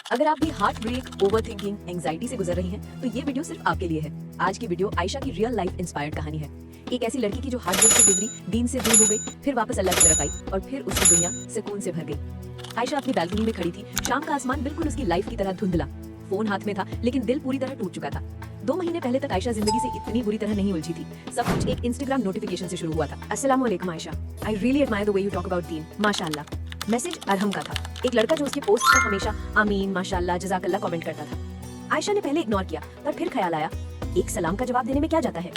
अगर आप भी heartbreak, overthinking, anxiety से गुजर रही हैं, तो ये वीडियो सिर्फ आपके लिए है। आज की वीडियो आयशा की रियल लाइफ इंस्पायर्ड कहानी है। एक ऐसी लड़की की जो हार्ट ब्रेक से गुजरी, दीन से दूर हो गई, फिर वापस अल्लाह की तरफ आई और फिर उसकी दुनिया सुकून से भर गई। आयशा अपनी बालकनी में खड़ी थी। शाम का आसमान बिल्कुल उसकी लाइफ की तरह धुंधला। फोन हाथ में था, लेकिन दिल पूरी तरह टूट चुका था। 2 महीने पहले तक आयशा जिंदगी से इतनी बुरी तरह नहीं उलझी थी। सब कुछ एक इंस्टाग्राम नोटिफिकेशन से शुरू हुआ था। अस्सलाम वालेकुम Ayesha, I really admire the way you talk about दीन, माशाअल्लाह। मैसेज अरहम का था, एक लड़का जो उसके पोस्ट पर हमेशा आमीन, माशाअल्लाह, जज़ाकल्लाह कमेंट करता था। आयशा ने पहले इग्नोर किया, पर फिर ख्याल आया, एक सलाम का जवाब देने में क्या जाता है।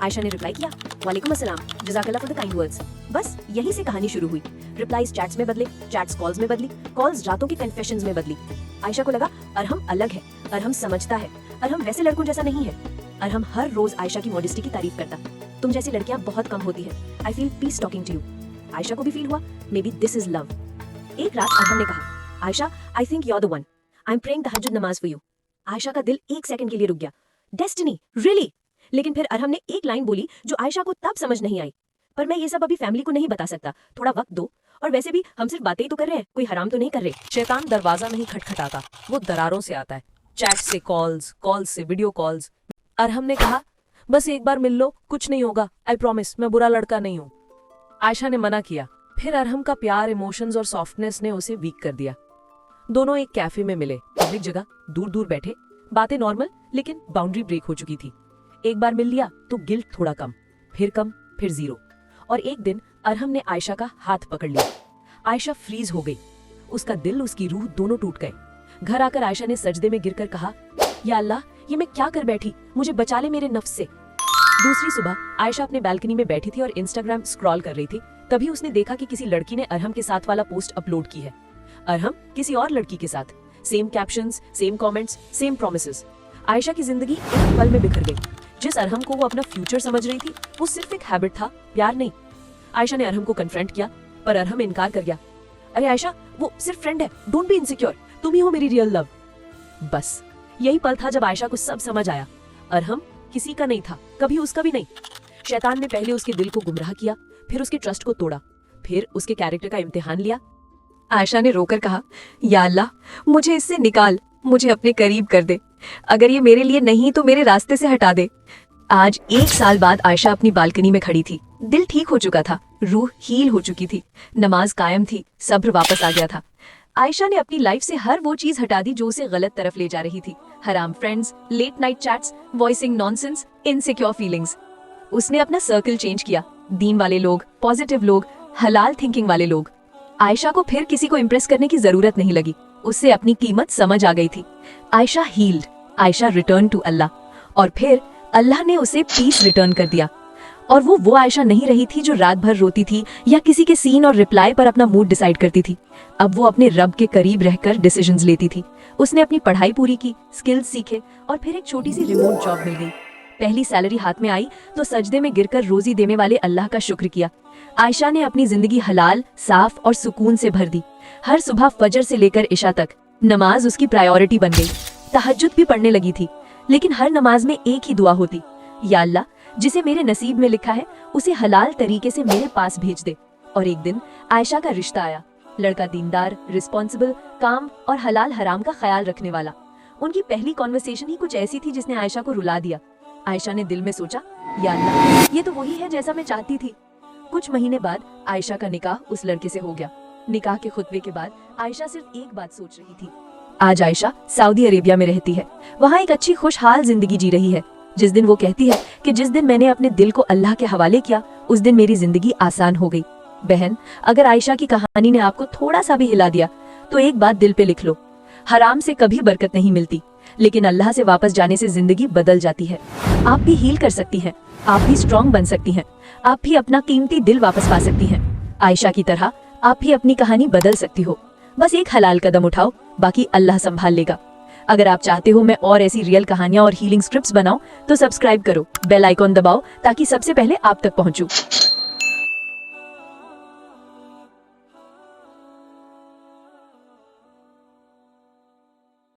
आयशा ने रिप्लाई किया, वालेकुम अस्सलाम, जज़ाकल्लाह फॉर द काइंड वर्ड्स। बस यहीं से कहानी शुरू हुई। रिप्लाईज चैट्स में बदले, चैट्स कॉल्स में बदली, कॉल्स रातों की कन्फेशंस में बदली। आयशा को लगा अरहम अलग है, अरहम समझता है, अरहम वैसे लड़कों जैसा नहीं है। अरहम हर रोज आयशा की मॉडेस्टी की तारीफ करता। तुम जैसी लड़कियां बहुत कम होती है। I feel peace talking to you. Ayesha को भी फील हुआ, maybe this is love. एक रात अरहम ने कहा, Ayesha, I think you are the one, I am praying तहज्जुद नमाज फॉर यू। आयशा का दिल एक सेकंड के लिए रुक गया। Destiny, really? लेकिन फिर अरहम ने एक लाइन बोली जो आयशा को तब समझ नहीं आई, पर मैं ये सब अभी फैमिली को नहीं बता सकता, थोड़ा वक्त दो। और वैसे भी हम सिर्फ बातें ही तो कर रहे हैं, कोई हराम तो नहीं कर रहे। शैतान दरवाजा नहीं खटखटाता, वो दरारों से आता है। चैट से कॉल्स, कॉल्स से वीडियो कॉल्स। अरहम ने कहा, बस एक बार मिल लो, कुछ नहीं होगा, आई प्रॉमिस, मैं बुरा लड़का नहीं हूँ। आयशा ने मना किया। फिर अरहम का प्यार, इमोशंस और सॉफ्टनेस ने उसे वीक कर दिया। दोनों एक कैफे में मिले, पब्लिक जगह, दूर दूर बैठे, बातें नॉर्मल, लेकिन बाउंड्री ब्रेक हो चुकी थी। एक बार मिल लिया तो गिल्ट थोड़ा कम, फिर जीरो। और एक दिन अरहम ने आयशा का हाथ पकड़ लिया। आयशा फ्रीज हो गई, उसका दिल, उसकी रूह दोनों टूट गए। घर आकर आयशा ने सजदे में गिरकर कहा, या अल्लाह, ये मैं क्या कर बैठी, मुझे बचा ले मेरे नफ्स से। दूसरी सुबह आयशा अपने बालकनी में बैठी थी और इंस्टाग्राम स्क्रॉल कर रही थी। तभी उसने देखा कि किसी लड़की ने अरहम के साथ वाला पोस्ट अपलोड की है। अरहम किसी और लड़की के साथ, same captions, same comments, same promises. Ayesha की जिंदगी एक पल में बिखर गई। जिस अरहम को वो अपना फ्यूचर समझ रही थी, वो सिर्फ एक हैबिट था, प्यार नहीं। आयशा ने अरहम को कन्फ्रंट किया, पर अरहम इनकार कर गया। अरे आयशा, वो सिर्फ फ्रेंड है, डोंट बी इनसिक्योर, तुम ही हो मेरी रियल लव। बस यही पल था जब आयशा को सब समझ आया। अरहम किसी का नहीं था, कभी उसका भी नहीं। शैतान ने पहले उसके दिल को गुमराह किया, फिर उसके ट्रस्ट को तोड़ा, फिर उसके कैरेक्टर का इम्तिहान लिया। आयशा ने रोकर कहा, या अल्लाह, मुझे इससे निकाल, मुझे अपने करीब कर दे। अगर ये मेरे लिए नहीं तो मेरे रास्ते से हटा दे। आज 1 साल बाद आयशा अपनी बालकनी में खड़ी थी। दिल ठीक हो चुका था, रूह हील हो चुकी थी, नमाज कायम थी, सब्र वापस आ गया था। आयशा ने अपनी लाइफ से हर वो चीज हटा दी जो उसे गलत तरफ ले जा रही थी। हराम friends, late night chats, voicing nonsense, insecure feelings. उसने अपना सर्कल चेंज किया, दीन वाले लोग, पॉजिटिव लोग, हलाल थिंकिंग वाले लोग। आयशा को फिर किसी को इम्प्रेस करने की जरूरत नहीं लगी, उससे अपनी कीमत समझ आ गई थी। Ayesha healed, Ayesha return to अल्लाह, और फिर अल्लाह ने उसे पीस रिटर्न कर दिया। और वो आयशा नहीं रही थी जो रात भर रोती थी या किसी के सीन और रिप्लाई पर अपना मूड डिसाइड करती थी। अब वो अपने रब के करीब रहकर डिसीजंस लेती थी। उसने अपनी पढ़ाई पूरी की, स्किल्स सीखे, और फिर एक छोटी सी रिमोट जॉब मिल गई। पहली सैलरी हाथ में आई तो सजदे में गिरकर रोजी देने वाले अल्लाह का शुक्र किया। आयशा ने अपनी जिंदगी हलाल, साफ और सुकून से भर दी। हर सुबह फजर से लेकर इशा तक नमाज उसकी प्रायोरिटी बन गई। तहज्जुद भी पढ़ने लगी थी, लेकिन हर नमाज में एक ही दुआ होती, या अल्लाह, जिसे मेरे नसीब में लिखा है उसे हलाल तरीके से मेरे पास भेज दे। और एक दिन आयशा का रिश्ता आया। लड़का दीनदार, रिस्पॉन्सिबल, काम और हलाल हराम का ख्याल रखने वाला। उनकी पहली कॉन्वर्सेशन ही कुछ ऐसी थी जिसने आयशा को रुला दिया। आयशा ने दिल में सोचा, या अल्लाह, ये तो वही है जैसा मैं चाहती थी। कुछ महीने बाद आयशा का निकाह उस लड़के से हो गया। निकाह के खुतबे के बाद आयशा सिर्फ एक बात सोच रही थी। आज आयशा सऊदी अरेबिया में रहती है, वहाँ एक अच्छी खुशहाल जिंदगी जी रही है। जिस दिन वो कहती है कि जिस दिन मैंने अपने दिल को अल्लाह के हवाले किया, उस दिन मेरी जिंदगी आसान हो गई। बहन, अगर आयशा की कहानी ने आपको थोड़ा सा भी हिला दिया, तो एक बात दिल पे लिख लो, हराम से कभी बरकत नहीं मिलती, लेकिन अल्लाह से वापस जाने से जिंदगी बदल जाती है। आप भी हील कर सकती हैं, आप भी स्ट्रॉन्ग बन सकती हैं, आप भी अपना कीमती दिल वापस पा सकती हैं। आयशा की तरह आप भी अपनी कहानी बदल सकती हो। बस एक हलाल कदम उठाओ, बाकी अल्लाह संभाल लेगा। अगर आप चाहते हो मैं और ऐसी रियल कहानियां और हीलिंग स्क्रिप्ट्स बनाऊं, तो सब्सक्राइब करो, बेल आइकॉन दबाओ ताकि सबसे पहले आप तक पहुंचूं।